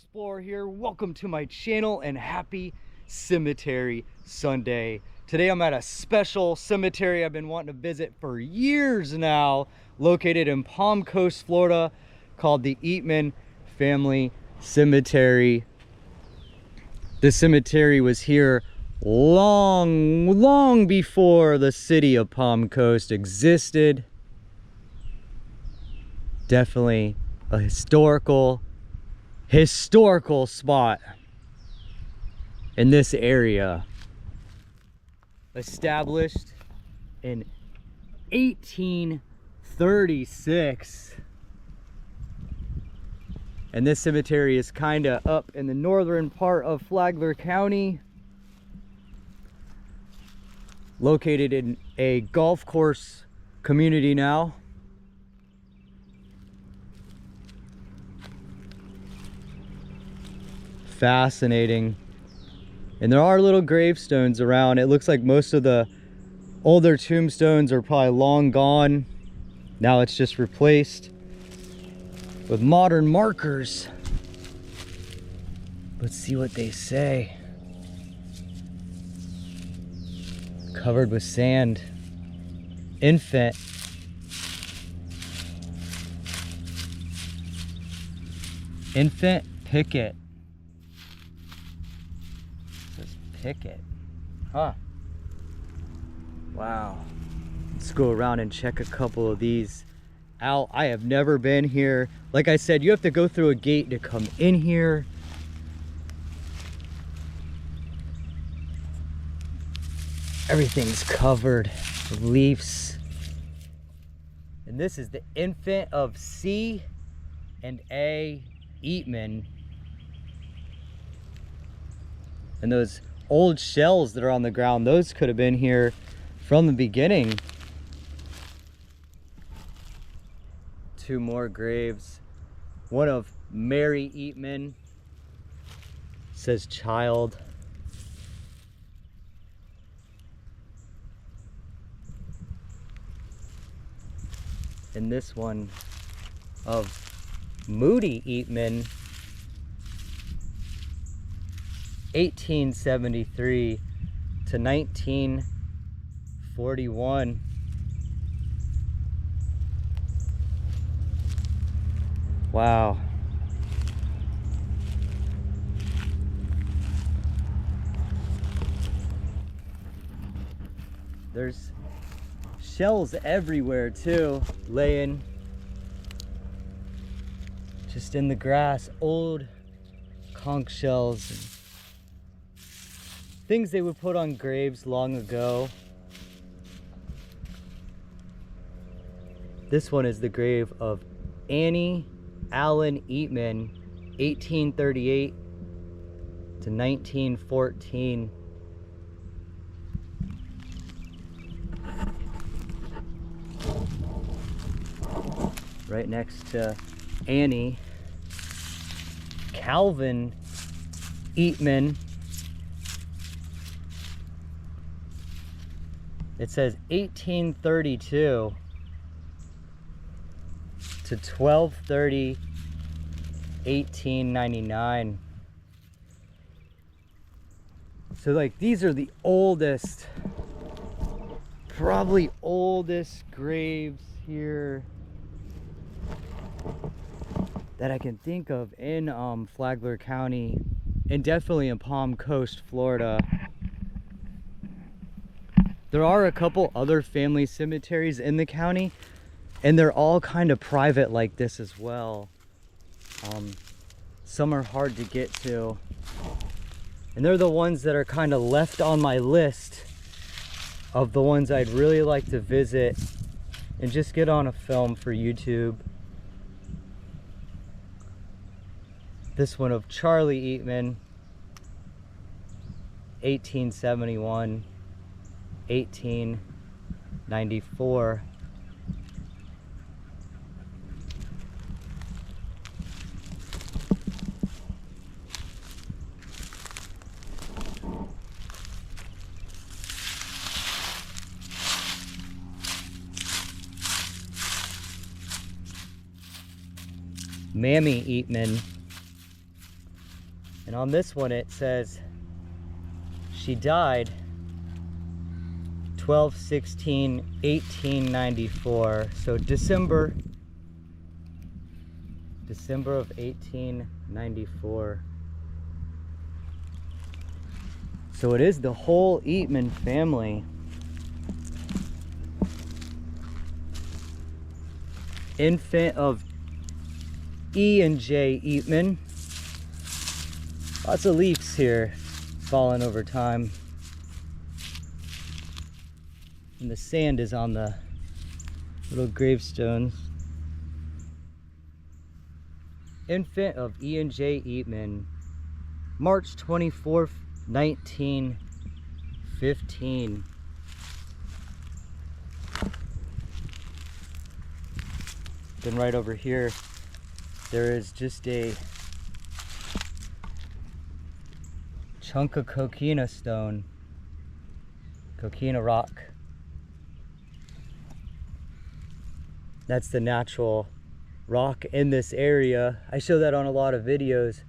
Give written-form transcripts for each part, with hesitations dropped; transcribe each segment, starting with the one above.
Explorer here. Welcome to my channel and happy Cemetery Sunday. Today I'm at a special cemetery I've been wanting to visit for years now, located in Palm Coast, Florida, called the Eatman Family Cemetery. This cemetery was here long before the city of Palm Coast existed. Definitely a historical spot in this area. Established in 1836. And this cemetery is kind of up in the northern part of Flagler County, located in a golf course community now. Fascinating. And there are little gravestones around. It looks like most of the older tombstones are probably long gone. Now it's just replaced with modern markers. Let's see what they say. Covered with sand. Infant. Infant Pickett. Picket. Huh. Wow. Let's go around and check a couple of these out. I have never been here. Like I said, you have to go through a gate to come in here. Everything's covered with leaves. And this is the infant of C and A Eatman. And those old shells that are on the ground, those could have been here from the beginning. Two more graves. One of Mary Eatman. Says child. And this one of Moody Eatman. 1873 to 1941. Wow. There's shells everywhere too, laying just in the grass. Old conch shells and things they would put on graves long ago. This one is the grave of Annie Allen Eatman, 1838 to 1914. Right next to Annie, Calvin Eatman. It says 1832 to 12/30, 1899. So like these are the oldest, probably oldest graves here that I can think of in Flagler County, and definitely in Palm Coast, Florida. There are a couple other family cemeteries in the county, and they're all kind of private like this as well. Some are hard to get to, and they're the ones that are kind of left on my list of the ones I'd really like to visit and just get on a film for YouTube. This one of Charlie Eatman, 1871. 1894. Mammy Eatman, And on this one it says she died 12/16/1894. So December of 1894. So it is the whole Eatman family. Infant of E and J Eatman. Lots of leaves here falling over time. And the sand is on the little gravestones. Infant of E and J Eatman, March 24th, 1915. Then right over here, there is just a chunk of coquina stone, coquina rock. That's the natural rock in this area. I show that on a lot of videos.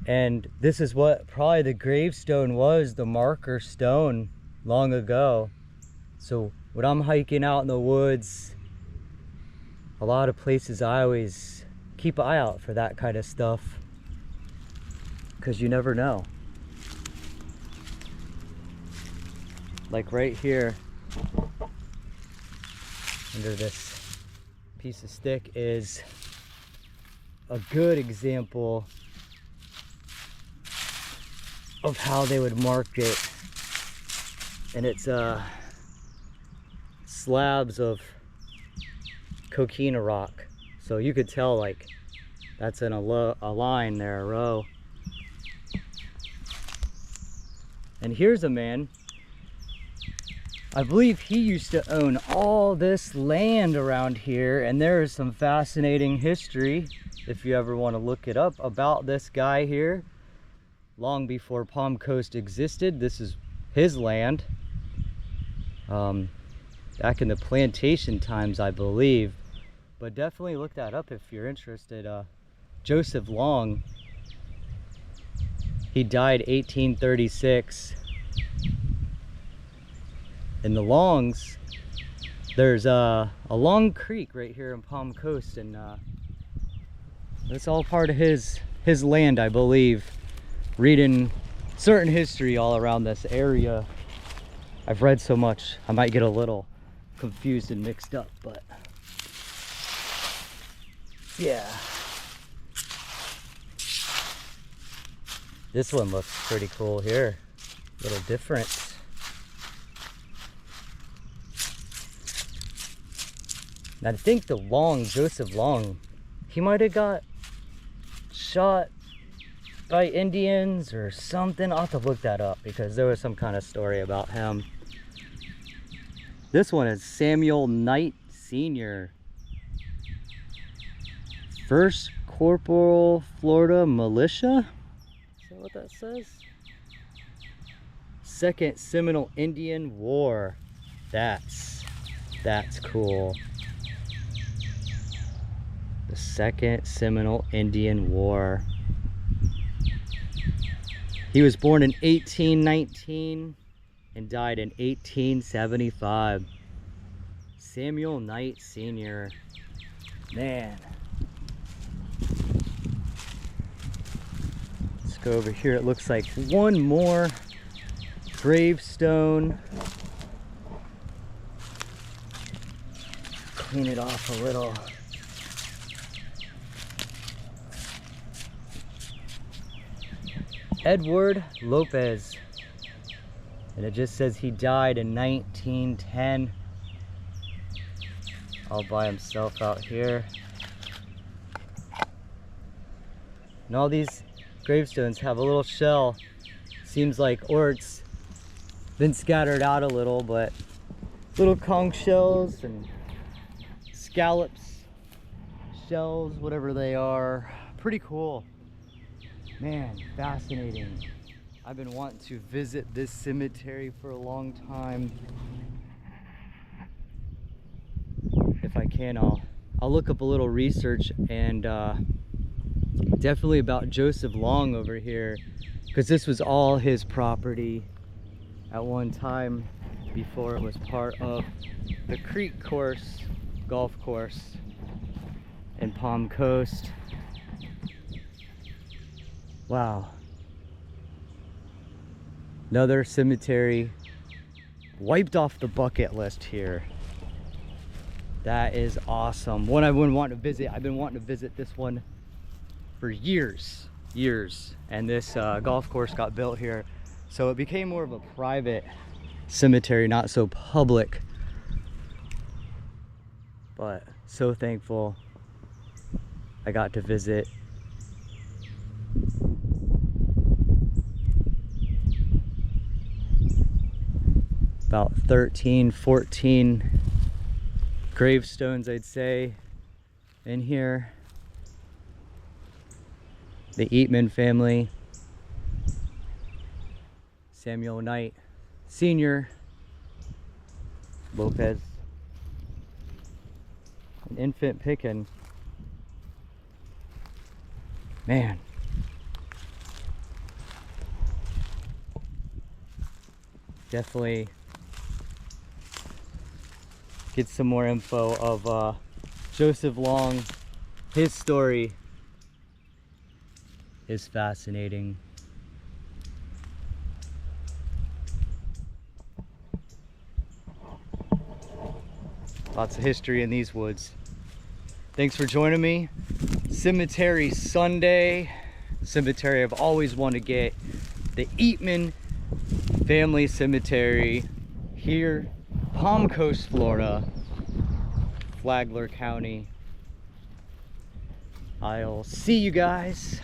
And this is what probably the gravestone was, the marker stone long ago. So when I'm hiking out in the woods, a lot of places I always keep an eye out for that kind of stuff, because you never know. Like right here, under this piece of stick is a good example of how they would mark it. And it's slabs of coquina rock. So you could tell, like, that's in a line there, a row. And here's a man, I believe he used to own all this land around here, and there is some fascinating history, if you ever want to look it up, about this guy here. Long before Palm Coast existed, this is his land. Back in the plantation times, I believe. But definitely look that up if you're interested. Joseph Long, he died 1836. In the Longs, there's a long creek right here in Palm Coast, and it's all part of his land, I believe. Reading certain history all around this area, I've read so much I might get a little confused and mixed up, but yeah. This one looks pretty cool here, a little different. And I think the Long, Joseph Long, he might have got shot by Indians or something. I'll have to look that up because there was some kind of story about him. This one is Samuel Knight Sr. 1st Corporal Florida Militia. Is that what that says? 2nd Seminole Indian War. That's cool. The 2nd Seminole Indian War. He was born in 1819 and died in 1875. Samuel Knight Sr. Man. Let's go over here. It looks like one more gravestone. Clean it off a little. Edward Lopez, and it just says he died in 1910, all by himself out here. And all these gravestones have a little shell, seems like, or it's been scattered out a little, but little conch shells and scallops, shells, whatever they are. Pretty cool. Man, fascinating. I've been wanting to visit this cemetery for a long time. If I can, I'll look up a little research and Definitely about Joseph Long over here, because this was all his property at one time before it was part of the Creek Course golf course in Palm Coast. Wow. Another cemetery wiped off the bucket list here. That is awesome. One I wouldn't want to visit. I've been wanting to visit this one for years. And this golf course got built here, so it became more of a private cemetery, not so public. But so thankful I got to visit. About 13, 14 gravestones, I'd say, in here. The Eatman family, Samuel Knight Sr., Lopez, an infant picking. Man. Definitely get some more info of Joseph Long. His story is fascinating. Lots of history in these woods. Thanks for joining me. Cemetery Sunday. Cemetery I've always wanted to get. The Eatman Family Cemetery here, Palm Coast, Florida, Flagler County. I'll see you guys